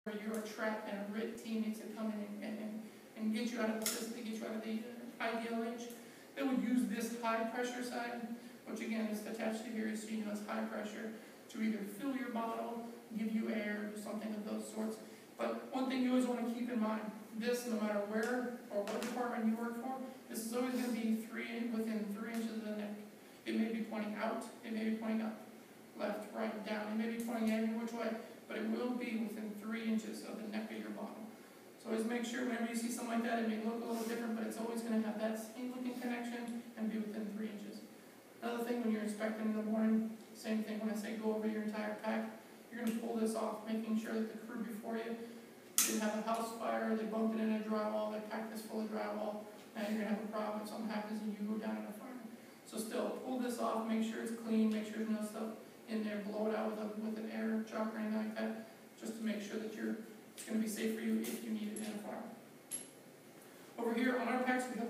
where you're a trap and a RIT team needs to come in and get you out of the system, get you out of the ideal range, they would use this high pressure side, which again is attached to here, so you know it's high pressure, to either fill your bottle, give you air, or something of those sorts. But one thing you always want to keep in mind, this, no matter where or what department you work for, this is always going to be within 3 inches of the neck. It may be pointing out, it may be pointing up, left, right, down, it may be pointing every which way, but it will be within 3 inches of the neck of your bottle. So always make sure whenever you see something like that, it may look a little different, but it's always going to have that same looking connection and be within 3 inches. Another thing when you're inspecting in the morning, same thing when I say go over your entire pack, you're going to pull this off, making sure that the crew before you didn't have a house fire, they bumped it in a drywall, they packed this full of drywall, and you're going to have a problem if something happens and you go down in a fire. So still, pull this off, make sure it's clean, make sure there's no stuff in there, blow it out with an air shock or anything like that, just to make sure that it's going to be safe for you if you need it in a fire. Over here on our packs, we have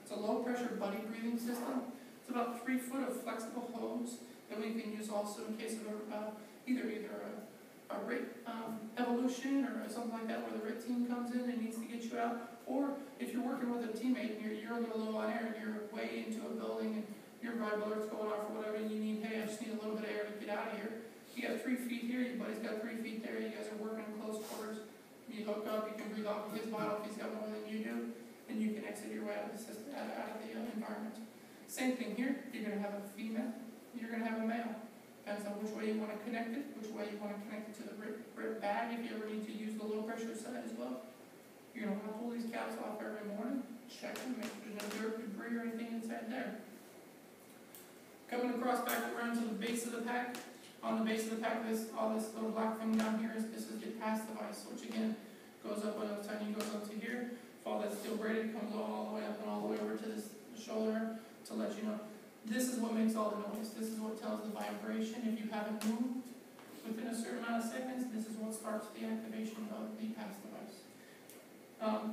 it's a low pressure buddy breathing system. It's about 3 foot of flexible hose that we can use also in case of either a RIT evolution or something like that, where the RIT team comes in and needs to get you out, or if you're working with a teammate and you're a little low on air and you're way into a building and your vibrator's going off or whatever, and you need, hey, I just need a little bit of air to get out of here. You got 3 feet here, your buddy's got 3 feet there, you guys are working in close quarters, you hook up, you can breathe off of his bottle if he's got more than you do, and you can exit your way out of the system, out of the environment. Same thing here, you're going to have a female, you're going to have a male. Depends on which way you want to connect it, which way you want to connect it to the RIT bag if you ever need to use the low pressure side as well. You're going to want to pull these caps off every morning, check them, make sure there's no dirt, debris, or anything inside there. Coming across back around to the base of the pack. On the base of the pack, all this little black thing down here this is the pass device, which again goes up, what I was telling you, goes up to here. If all that steel braided comes all the way up and all the way over to this shoulder to let you know. This is what makes all the noise. This is what tells the vibration. If you haven't moved within a certain amount of seconds, this is what starts the activation of the pass device.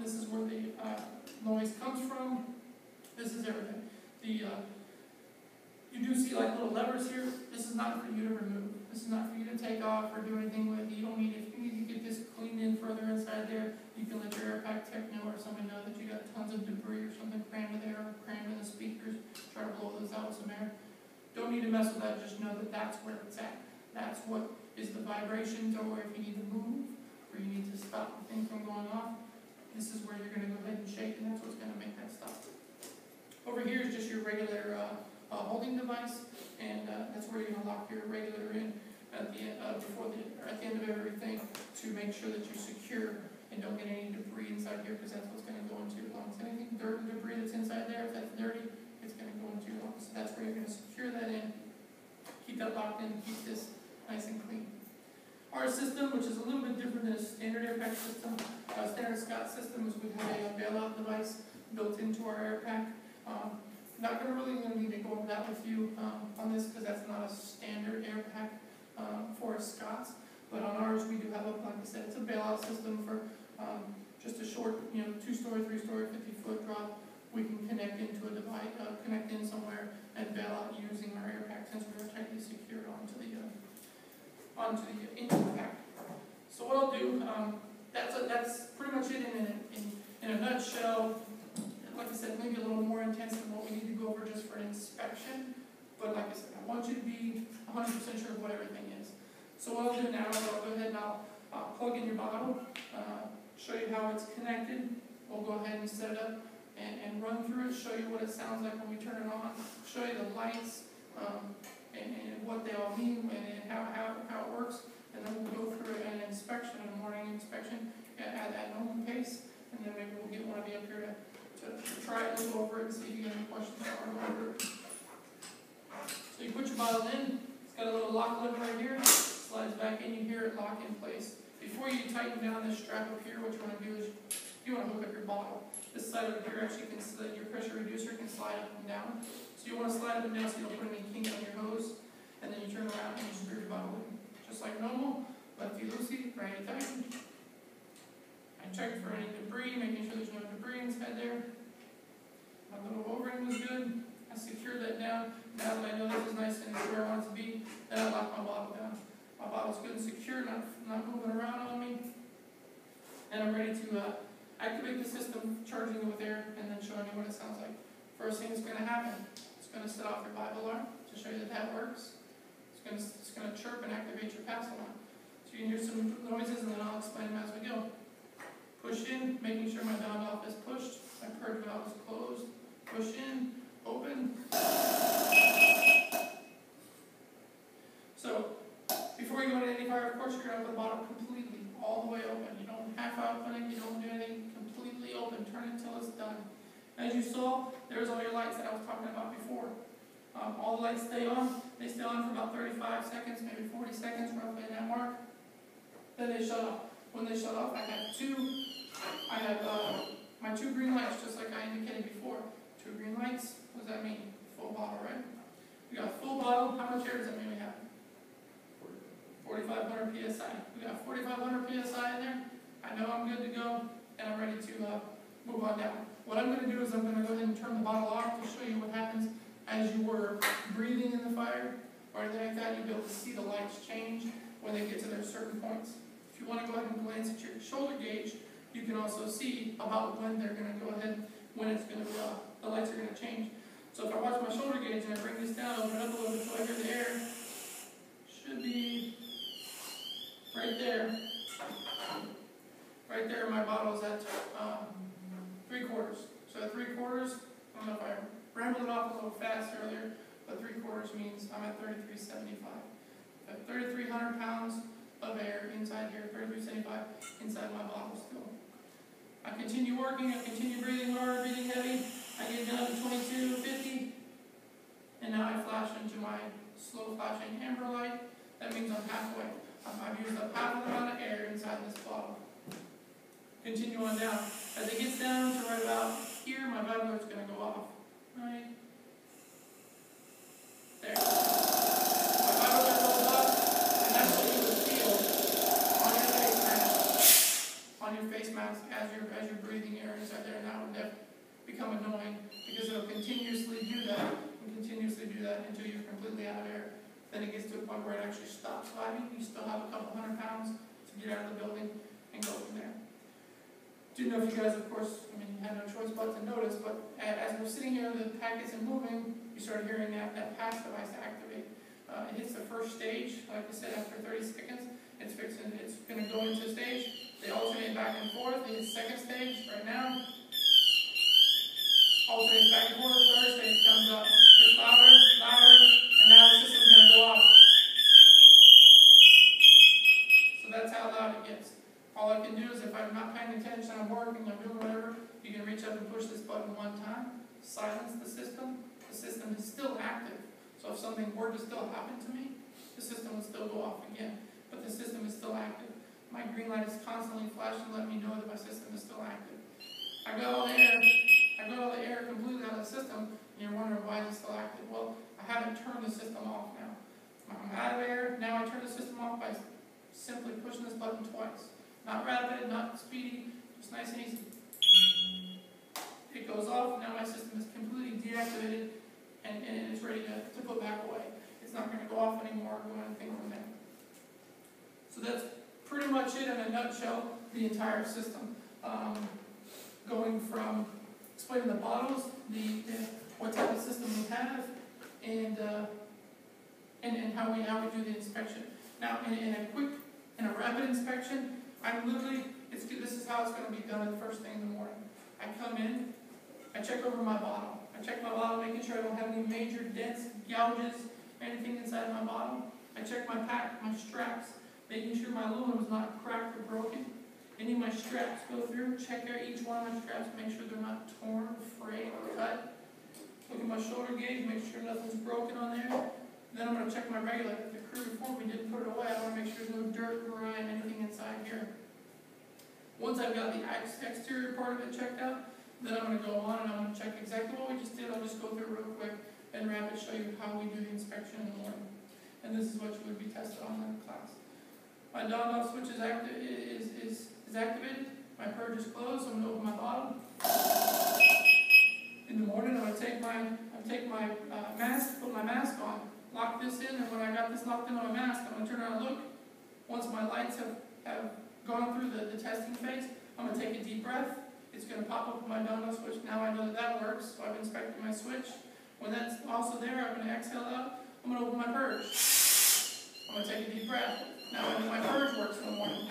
This is where the noise comes from. This is everything. You do see like little levers here. This is not for you to remove. This is not for you to take off or do anything with. You don't need it. If you need to get this cleaned in further inside there, you can let your air pack tech know or somebody know that you got tons of debris or something crammed in there or crammed in the speakers. Try to blow those out with some air. Don't need to mess with that. Just know that that's where it's at. That's what is the vibrations, or if you need to move or you need to stop the thing from going off. This is where you're going to go ahead and shake, and that's what's going to make that stop. Over here is just your regular holding device, and that's where you're going to lock your regulator in at the end, at the end of everything, to make sure that you're secure and don't get any debris inside here, because that's what's going to go into your lungs. Anything dirt and debris that's inside there, if that's dirty, it's going to go into your lungs. So that's where you're going to secure that in, keep that locked in, keep this nice and clean. Our system, which is a little bit different than a standard air pack system, standard Scott system, is we have a bailout device built into our air pack. Not really going to need to go over that with you on this, because that's not a standard air pack for Scott's. But on ours, we do have like I said, it's a bailout system for just a short, 2-story, 3-story, 50-foot drop. We can connect into a device, connect in somewhere, and bail out using our air pack, since we're tightly secured onto the pack. So what I'll do, that's pretty much it in a nutshell. Like I said, maybe a little more intense than what we need to go over just for an inspection. But like I said, I want you to be 100% sure of what everything is. So what I'll do now is I'll go ahead and I'll plug in your bottle, show you how it's connected. We'll go ahead and set it up and run through it, show you what it sounds like when we turn it on, show you the lights and what they all mean and how it works. And then we'll go through an inspection, a morning inspection at normal pace. And then maybe we'll get one of you up here to try it, look over it, and see if you get any questions over it. So you put your bottle in. It's got a little lock lid right here. Slides back in. You hear it lock in place. Before you tighten down this strap up here, what you want to do is you want to hook up your bottle. This side over here actually can slide, your pressure reducer can slide up and down. So you want to slide up and down so you don't put any kink on your hose. And then you turn around and you screw your bottle in. Just like normal, lefty-loosey, righty-tighty. I checked for any debris, making sure there's no debris inside there. My little O-ring was good. I secured that down. Now that I know this is nice and where I want it to be, then I lock my bottle down. My bottle bottle's good and secure, not moving around on me. And I'm ready to activate the system, charging it with air, and then showing you what it sounds like. First thing that's going to happen, it's going to set off your Bible alarm to show you that works. It's going to chirp and activate your pass alarm. So you can hear some noises, and then I'll explain them as we go. Push in, making sure my down valve is pushed, my purge valve is closed. Push in, open. So, before you go into any fire, of course, you're going to have the bottle completely, all the way open. You don't half open it, you don't do anything, completely open. Turn it until it's done. As you saw, there's all your lights that I was talking about before. All the lights stay on. They stay on for about 35 seconds, maybe 40 seconds, roughly in that mark. Then they shut off. When they shut off, I have my two green lights, just like I indicated before. Two green lights. What does that mean? Full bottle, right? We got full bottle. How much air does that mean we have? 4,500 psi. We got 4,500 psi in there. I know I'm good to go, and I'm ready to move on down. What I'm going to do is I'm going to go ahead and turn the bottle off to show you what happens as you were breathing in the fire or anything like that. You'll be able to see the lights change when they get to their certain points. If you want to go ahead and glance at your shoulder gauge, you can also see about when they're going to go ahead, when it's going to the lights are going to change. So if I watch my shoulder gauge and I bring this down, open it up a little bit so I hear the air, should be right there. Right there, my bottle is at 3/4. So at 3/4, I don't know if I rambled off a little fast earlier, but 3/4 means I'm at 3375. I have 3,300 pounds of air inside here, 3375 inside my bottle still. I continue working, I continue breathing hard, breathing heavy. I get down to 2250, and now I flash into my slow flashing amber light. That means I'm halfway. I've used up half of the amount of air inside this bottle. Continue on down. As it gets down to right about here, my valve alert's going to go off. Right there. My valve alert goes off, and that's what you would feel on your face mask. On your face mask as you're breathing air inside there, and that would become annoying because it'll continuously do that until you're completely out of air. Then it gets to a point where it actually stops vibing. You still have a couple 100 pounds to get out of the building and go from there. Didn't know if you guys, of course, you had no choice but to notice, but as we're sitting here, the pack isn't moving, you start hearing that pass device activate. It hits the first stage, like I said, after 30 seconds, it's going to go into stage. They alternate back and forth. They hit second stage right now. Alternates back and forth. Third stage comes up. Gets louder, and now the system's going to go off. So that's how loud it gets. All I can do is, if I'm not paying attention, I'm working, I'm doing whatever, you can reach up and push this button one time, silence the system. The system is still active. So if something were to still happen to me, the system would still go off again. But the system is still active. My green light is constantly flashing, letting me know that my system is still active. I got all the air completely out of the system, and you're wondering why it's still active. Well, I haven't turned the system off now. I'm out of air, now I turn the system off by simply pushing this button twice. Not rapid, not speedy, just nice and easy. It goes off, now my system is completely deactivated, and it's ready to put back away. It's not going to go off anymore or do anything from there. So that's pretty much it in a nutshell, the entire system. Going from explaining the bottles, what type of system we have, and how we do the inspection. Now, in a rapid inspection, this is how it's going to be done the first thing in the morning. I come in, I check over my bottle. I check my bottle, making sure I don't have any major dents, gouges, anything inside my bottle. I check my pack, my straps, making sure my aluminum is not cracked or broken. Any of my straps go through, check out each one of my straps, make sure they're not torn, frayed, or cut. Look at my shoulder gauge, make sure nothing's broken on there. Then I'm going to check my regulator. The crew before we didn't put it away. I want to make sure there's no dirt, grime, anything inside here. Once I've got the exterior part of it checked out, then I'm going to go on and I'm going to check exactly what we just did. I'll just go through real quick and rapid show you how we do the inspection in the morning. And this is what you would be tested on in the class. My on-off switch is activated. My purge is closed, so I'm going to open my bottle. In the morning, I'm going to take my mask, put my mask on, lock this in, and when I got this locked in on my mask, I'm going to turn around and look. Once my lights have gone through the testing phase, I'm going to take a deep breath. It's going to pop up my download switch. Now I know that that works, so I've inspected my switch. When that's also there, I'm going to exhale out. I'm going to open my purge. I'm going to take a deep breath. Now I know my purge works in the morning.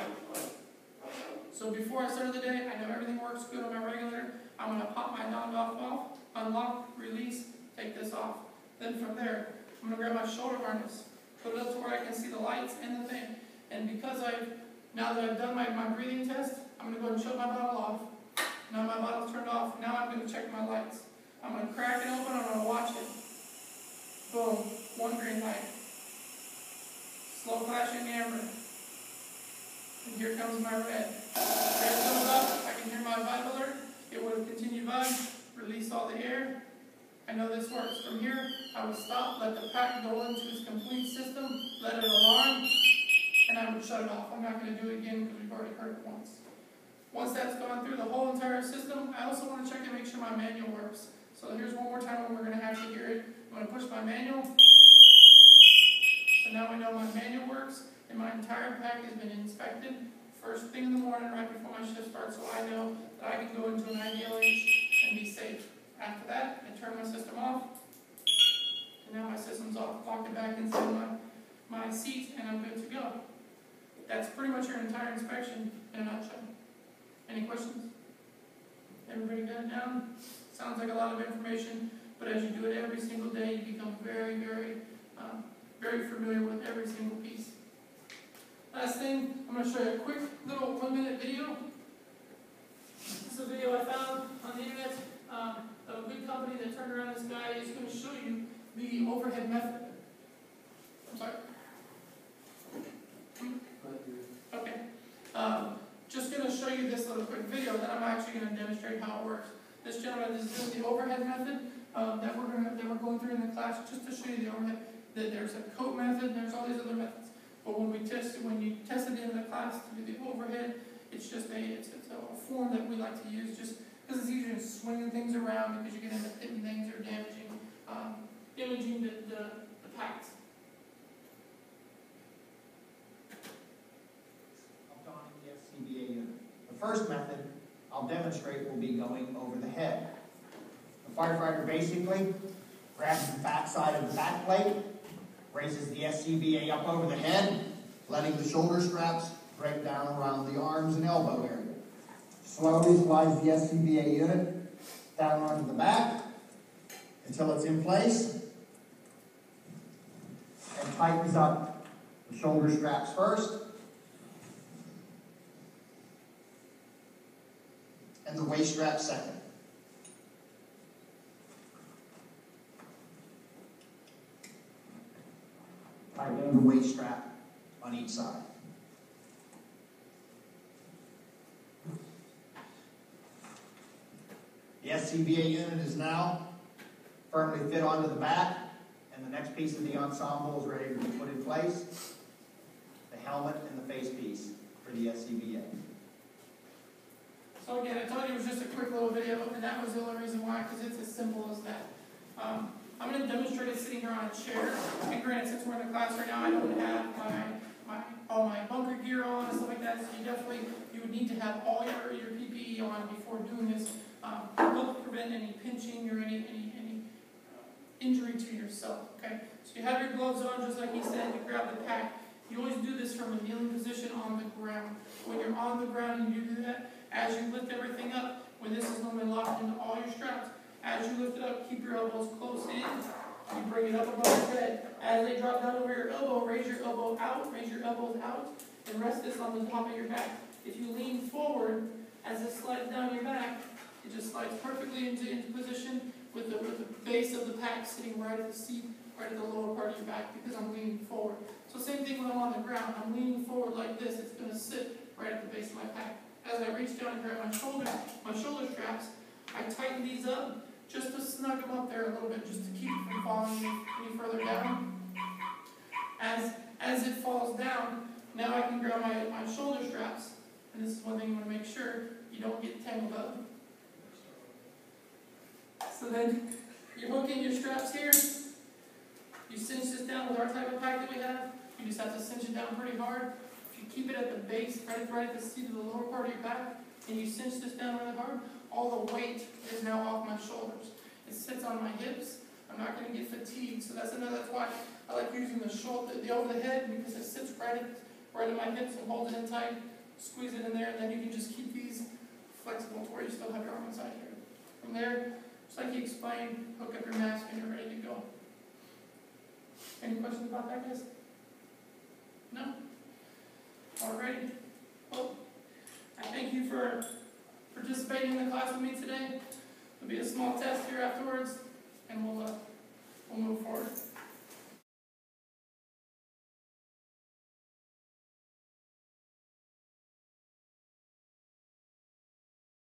So before I start the day, I know everything works good on my regulator. I'm going to pop my non-valve off, unlock, release, take this off. Then from there, I'm going to grab my shoulder harness, put it up to where I can see the lights and the thing. And because now that I've done my breathing test, I'm going to go ahead and shut my bottle off. Now my bottle's turned off. Now I'm going to check my lights. I'm going to crack it open. I'm going to watch it. Boom. One green light. Slow flashing amber. And here comes my red. Red comes up. I can hear my vibe alert. It would have continued vibe. Release all the air. I know this works. From here, I would stop, let the pack go into its complete system, let it alarm, and I would shut it off. I'm not going to do it again because we've already heard it once. Once that's gone through the whole entire system, I also want to check and make sure my manual works. So here's one more time when we're going to actually hear it. I'm going to push my manual. So now I know my manual works, and my entire pack has been inspected first thing in the morning right before my shift starts, so I know that I can go into an IDLH and be safe. After that, I turn my system off, and now my system's off. Lock it back inside my seat, and I'm good to go. That's pretty much your entire inspection in a nutshell. Any questions? Everybody got it down? Sounds like a lot of information, but as you do it every single day, you become very, very, very familiar with every single piece. Last thing, I'm going to show you a quick little 1-minute video. This is a video I found on the internet of a good company that turned around this guy. He's going to show you the overhead method. I'm sorry? Okay. Just going to show you this little quick video, then I'm actually going to demonstrate how it works. This gentleman is doing the overhead method that we're going through in the class, just to show you the overhead. There's a coat method, there's all these other methods. But when you test it in the class to do the overhead, it's just it's a form that we like to use just because it's easier than swinging things around because you can end up hitting things or damaging the packs. The SCBA unit. The first method I'll demonstrate will be going over the head. The firefighter basically grabs the back side of the back plate, raises the SCBA up over the head, letting the shoulder straps drape down around the arms and elbow area. Slowly slides the SCBA unit down onto the back until it's in place and tightens up the shoulder straps first and the waist strap second. Tightening the waist strap on each side. The SCBA unit is now firmly fit onto the back, and the next piece of the ensemble is ready to be put in place. The helmet and the face piece for the SCBA. So again, I told you it was just a quick little video, and that was the only reason why, because it's as simple as that. I'm going to demonstrate it sitting here on a chair. And granted, since we're in the class right now, I don't have all my bunker gear on and stuff like that. So you would need to have all your PPE on before doing this. Help prevent any pinching or any injury to yourself. Okay. So you have your gloves on, just like he said, to grab the pack. You always do this from a kneeling position on the ground. When you're on the ground and you do that, as you lift everything up, when this is normally locked into all your straps, as you lift it up, keep your elbows close in. You bring it up above your head. As they drop down over your elbow, raise your elbow out, raise your elbows out, and rest this on the top of your back. If you lean forward, as it slides down your back, it just slides perfectly into position with the base of the pack sitting right at the seat, right at the lower part of your back, because I'm leaning forward. So same thing when I'm on the ground. I'm leaning forward like this. It's going to sit right at the base of my pack. As I reach down and grab my shoulder straps, I tighten these up just to snug them up there a little bit, just to keep it from falling any further down. As it falls down, now I can grab my shoulder straps, and this is one thing you want to make sure you don't get tangled up. So then you hook in your straps here, you cinch this down with our type of pack that we have. You just have to cinch it down pretty hard. If You keep it at the base, right at the seat of the lower part of your back, and you cinch this down really hard. All the weight is now off my shoulders. It sits on my hips. I'm not going to get fatigued. So that's why I like using the shoulder, the over the head, because it sits right at my hips and hold it in tight. Squeeze it in there, and then you can just keep these flexible to where you still have your arm inside here. From there, just like he explained, hook up your mask and you're ready to go. Any questions about that, guys? No? Alrighty. Well, I thank you for participating in the class with me today. There'll be a small test here afterwards, and we'll move forward.